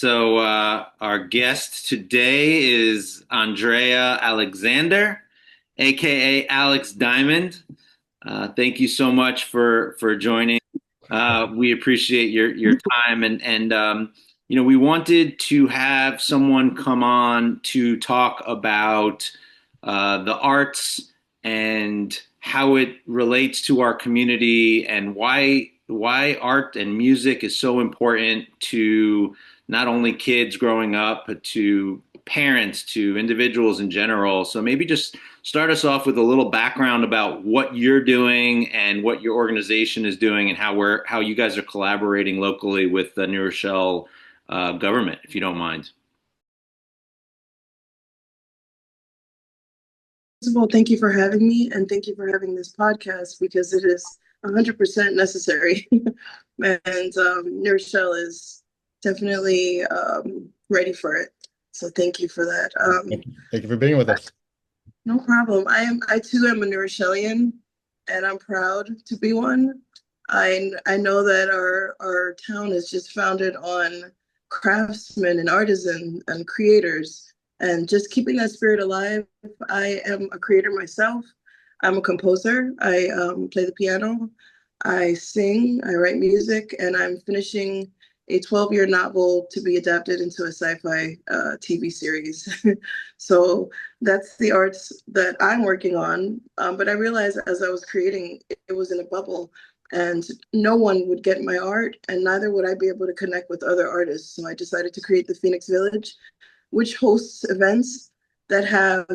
Our guest today is Andrea Alexander, aka Alex Diamond. Thank you so much for joining. We appreciate your time and we wanted to have someone come on to talk about the arts and how it relates to our community and why art and music is so important to not only kids growing up, but to parents, to individuals in general. So maybe just start us off with a little background about what you're doing and what your organization is doing and how you guys are collaborating locally with the New Rochelle government, if you don't mind. First of all, thank you for having me and thank you for having this podcast because it is 100% necessary. And New Rochelle is definitely ready for it. So thank you for that. Thank you for being with us. No problem. I too am a New Rochellian and I'm proud to be one. I know that our town is just founded on craftsmen and artisans and creators and just keeping that spirit alive. I am a creator myself. I'm a composer. I play the piano. I sing. I write music, and I'm finishing a 12-year novel to be adapted into a sci-fi TV series. So that's the arts that I'm working on. But I realized as I was creating, it was in a bubble and no one would get my art and neither would I be able to connect with other artists. So I decided to create the Phoenix Village, which hosts events that have,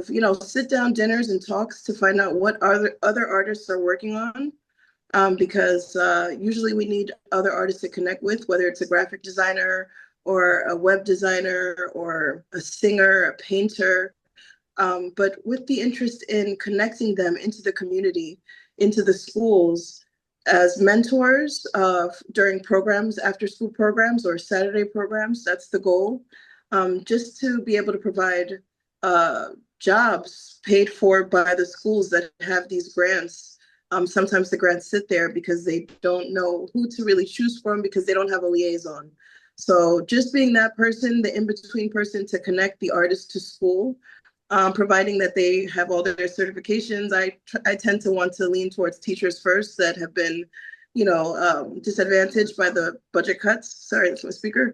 sit down dinners and talks to find out what other artists are working on. Because usually we need other artists to connect with, whether it's a graphic designer or a web designer or a singer, a painter. But with the interest in connecting them into the community, into the schools as mentors during programs, after school programs or Saturday programs, that's the goal. Just to be able to provide jobs paid for by the schools that have these grants. Sometimes the grants sit there because they don't know who to really choose from because they don't have a liaison. So just being that person, the in-between person to connect the artist to school, providing that they have all their certifications. I tend to want to lean towards teachers first that have been, disadvantaged by the budget cuts. Sorry, that's my speaker.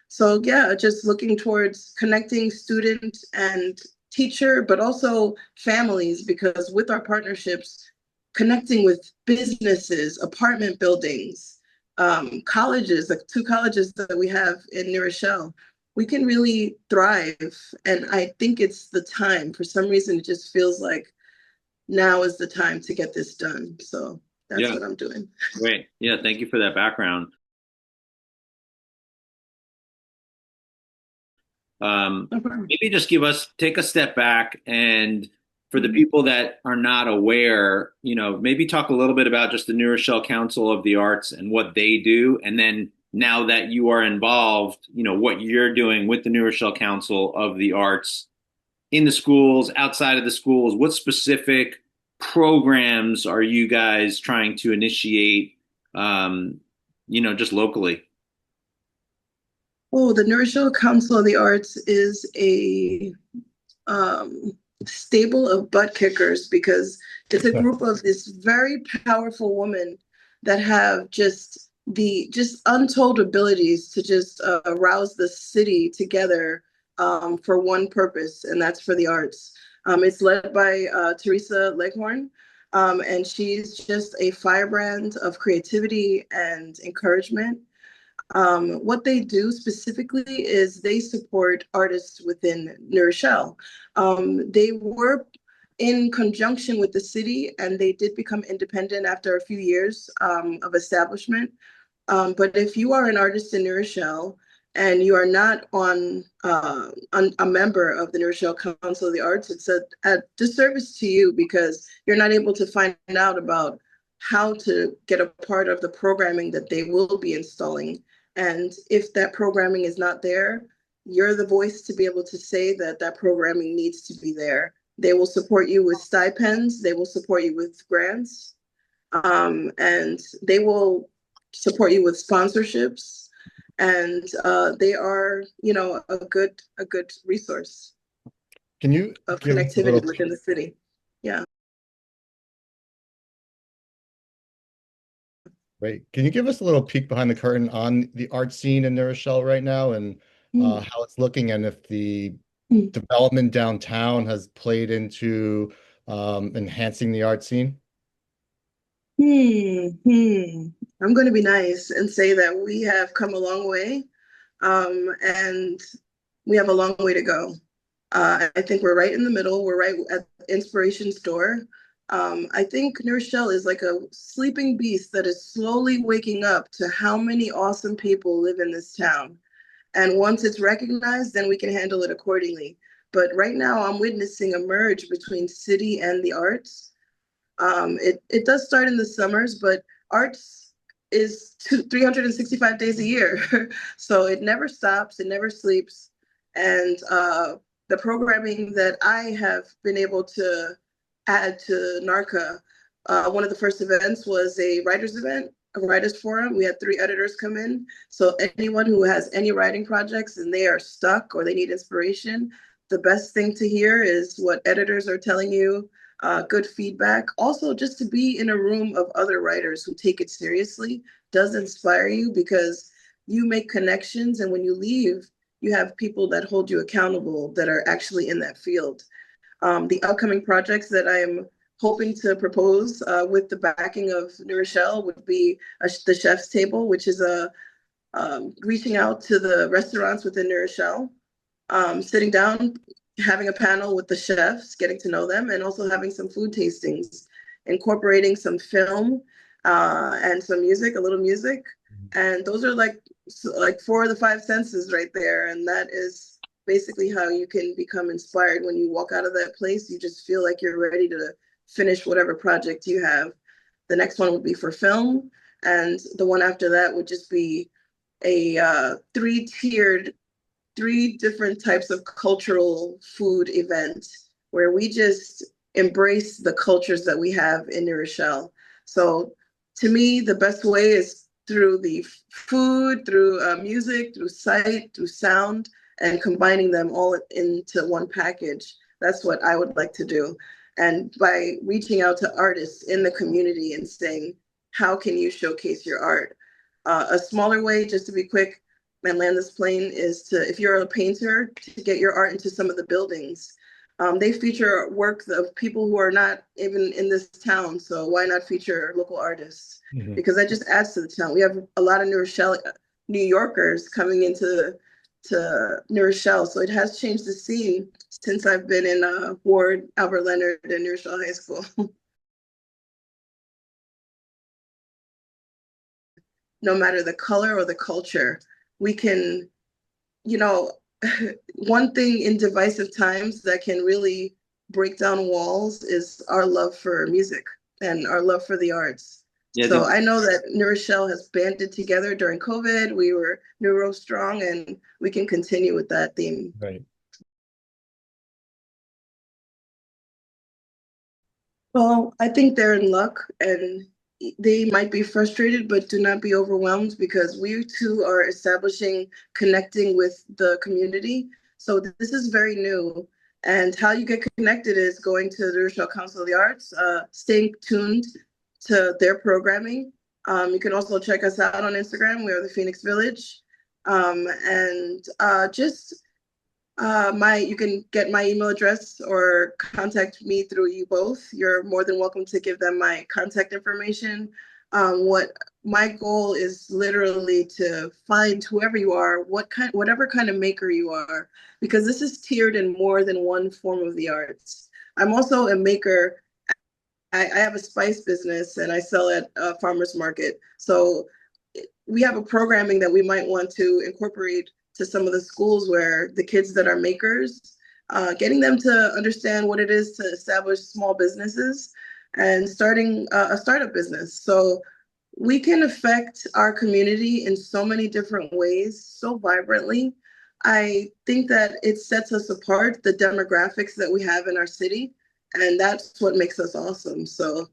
So yeah, just looking towards connecting student and teacher, but also families, because with our partnerships, connecting with businesses, apartment buildings, colleges, like 2 colleges that we have in New Rochelle, we can really thrive. And I think it's the time. For some reason, it just feels like now is the time to get this done. So that's Yeah, what I'm doing. great. Yeah, thank you for that background. No problem. Maybe just take a step back and for the Mhm. people that are not aware, maybe talk a little bit about just the New Rochelle Council of the Arts and what they do. And then now that you are involved, what you're doing with the New Rochelle Council of the Arts in the schools, outside of the schools, what specific programs are you guys trying to initiate, just locally? Oh, the New Rochelle Council of the Arts is a um, stable of butt kickers because it's a group of this very powerful women that have just untold abilities to just rouse the city together for one purpose, and that's for the arts. It's led by Teresa Leghorn, and she's just a firebrand of creativity and encouragement. What they do specifically is they support artists within New Rochelle. They were in conjunction with the city and they did become independent after a few years of establishment. But if you are an artist in New Rochelle and you are not on a member of the New Rochelle Council of the Arts, it's a disservice to you because you're not able to find out about how to get a part of the programming that they will be installing. And if that programming is not there, you're the voice to be able to say that that programming needs to be there. They will support you with stipends. They will support you with grants. And they will support you with sponsorships. and they are, a good resource Can you of give us a little connectivity within the city. Yeah. Great. Can you give us a little peek behind the curtain on the art scene in New Rochelle right now and Mm, how it's looking and if the mm, development downtown has played into enhancing the art scene? hmm. I'm going to be nice and say that we have come a long way, and we have a long way to go. I think we're right in the middle. We're right at Inspiration's door. I think New Rochelle is like a sleeping beast that is slowly waking up to how many awesome people live in this town. And once it's recognized, then we can handle it accordingly. But right now, I'm witnessing a merge between city and the arts. It does start in the summers, but arts is 365 days a year. So it never stops, it never sleeps. And the programming that I have been able to add to NARCA, one of the first events was a writers event, a writers forum. We had 3 editors come in. So anyone who has any writing projects and they are stuck or they need inspiration, the best thing to hear is what editors are telling you, good feedback. Also, just to be in a room of other writers who take it seriously does inspire you because you make connections. And when you leave, you have people that hold you accountable that are actually in that field. The upcoming projects that I am hoping to propose with the backing of New Rochelle would be the Chef's Table, which is a reaching out to the restaurants within New Rochelle, sitting down, having a panel with the chefs, getting to know them, and also having some food tastings, incorporating some film and some music, a little music. And those are like 4 of the 5 senses right there. And that is basically how you can become inspired when you walk out of that place. You just feel like you're ready to finish whatever project you have. The next one would be for film, and the one after that would just be a three-tiered, 3 different types of cultural food event where we just embrace the cultures that we have in New Rochelle. So to me, the best way is through the food, through music, through sight, through sound, and combining them all into one package. That's what I would like to do. And by reaching out to artists in the community and saying, how can you showcase your art? A smaller way, just to be quick, and land this plane is to, if you're a painter, to get your art into some of the buildings. They feature work of people who are not even in this town, so why not feature local artists? Mhm. Because that just adds to the town. We have a lot of New Yorkers coming into New Rochelle, so it has changed the scene since I've been in Ward, Albert Leonard, and New Rochelle High School. No matter the color or the culture, we can, you know, one thing in divisive times that can really break down walls is our love for music and our love for the arts. Yeah, So I know that New Rochelle has banded together during COVID. We were neuro strong, and we can continue with that theme. Right. Well, I think they're in luck and they might be frustrated, but do not be overwhelmed because we too are establishing, connecting with the community. So this is very new. And how you get connected is going to the Rochelle Council of the Arts, staying tuned to their programming. You can also check us out on Instagram. We are the Phoenix Village. And just my you can get my email address or contact me through you both. You're more than welcome to give them my contact information. What my goal is literally to find whoever you are, whatever kind of maker you are, because this is tiered in more than one form of the arts. I'm also a maker. I have a spice business and I sell at a farmer's market. So we have a programming that we might want to incorporate to some of the schools where the kids that are makers, getting them to understand what it is to establish small businesses and starting a startup business. So we can affect our community in so many different ways, so vibrantly. I think that it sets us apart, the demographics that we have in our city, and that's what makes us awesome. So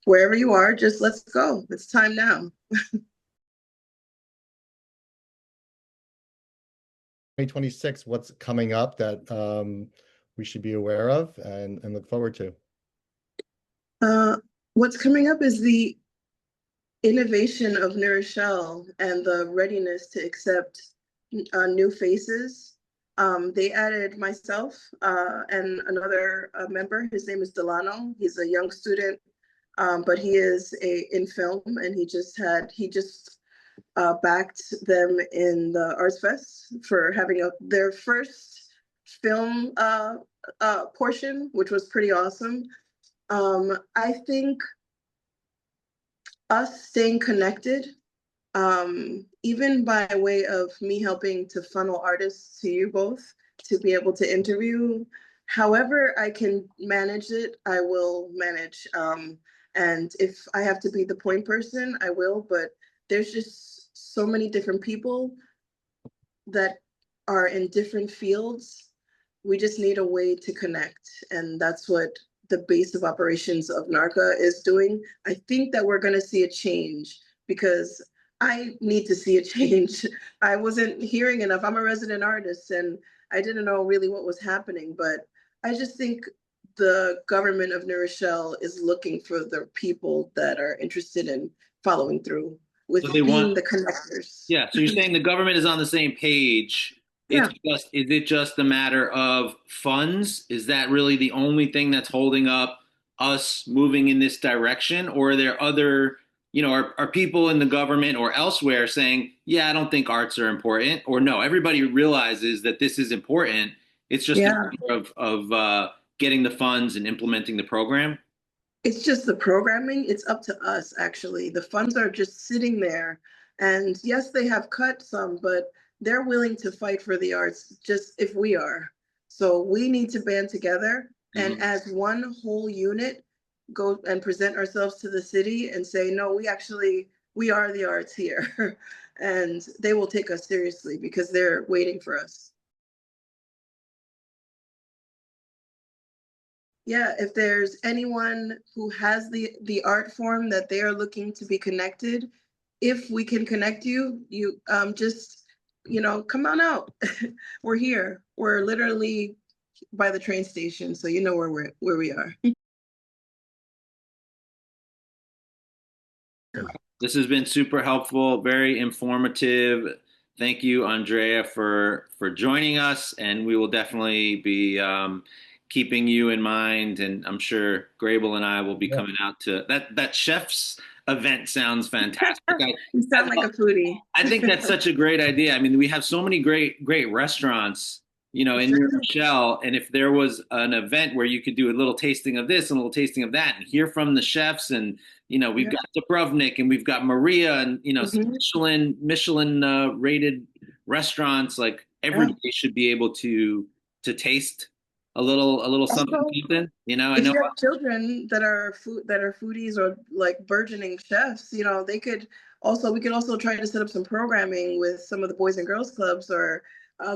wherever you are, just let's go. It's time now. 2026, what's coming up that we should be aware of and look forward to? Uh, what's coming up is the innovation of New Rochelle and the readiness to accept new faces. They added myself and another member. His name is Delano. He's a young student, but he is in film, and he just backed them in the Arts Fest for having their first film portion, which was pretty awesome. I think us staying connected, even by way of me helping to funnel artists to you both to be able to interview, however I can manage it, I will manage. And if I have to be the point person, I will, but there's just so many different people that are in different fields. We just need a way to connect. And that's what the base of operations of NARCA is doing. I think that we're going to see a change because I need to see a change. I wasn't hearing enough. I'm a resident artist and I didn't know really what was happening, but I just think the government of New Rochelle is looking for the people that are interested in following through with So they being want, the connectors. yeah. So you're saying the government is on the same page. Yeah. Is it just a matter of funds? Is that really the only thing that's holding up us moving in this direction? Or are there other, are people in the government or elsewhere saying, yeah, I don't think arts are important, or no, everybody realizes that this is important. It's just a Yeah. matter of getting the funds and implementing the program. It's just the programming. It's up to us, actually. The funds are just sitting there. And yes, they have cut some, but they're willing to fight for the arts just if we are. So we need to band together and Mhm. as one whole unit, go and present ourselves to the city and say, no, we are the arts here. And they will take us seriously because they're waiting for us. Yeah, if there's anyone who has the art form that they are looking to be connected, if we can connect you, you just come on out. We're here. We're literally by the train station, so you know where we are. This has been super helpful, very informative. Thank you, Andrea, for joining us, and we will definitely be keeping you in mind. And I'm sure Grable and I will be Yeah. coming out to that. That chef's event sounds fantastic. You sound like a foodie. I think that's such a great idea. I mean, we have so many great restaurants, in New Exactly. Rochelle. And if there was an event where you could do a little tasting of this and a little tasting of that and hear from the chefs, and we've Yeah. got Dubrovnik and we've got Maria, and some Mhm. Michelin rated restaurants, like Yeah. everybody should be able to taste a little something Also, something. I if know. you have children that are foodies or like burgeoning chefs, they could also we could also try to set up some programming with some of the boys and girls clubs or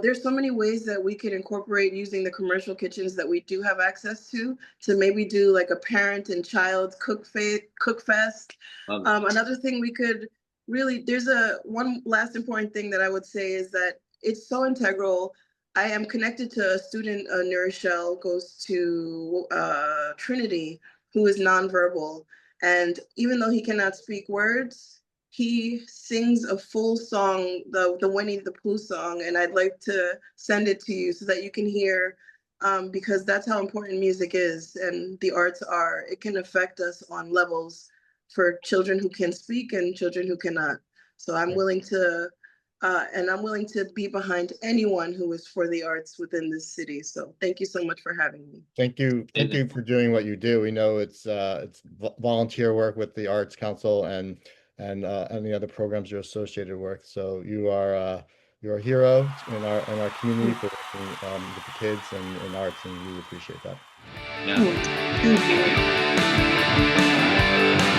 there's so many ways that we could incorporate using the commercial kitchens that we do have access to maybe do like a parent and child cook fest. Another thing we could really there's a one last important thing that I would say is that it's so integral. I am connected to a student, New Rochelle, goes to Trinity, who is nonverbal. And even though he cannot speak words, he sings a full song, the Winnie the Pooh song. And I'd like to send it to you so that you can hear, because that's how important music is and the arts are. It can affect us on levels for children who can speak and children who cannot. So I'm willing to be behind anyone who is for the arts within this city. So thank you so much for having me. Thank you for doing what you do. We know it's volunteer work with the Arts Council and any other programs you're associated with. So you're a hero in our community for working with the kids and in arts, and we appreciate that. Yeah. Thank you.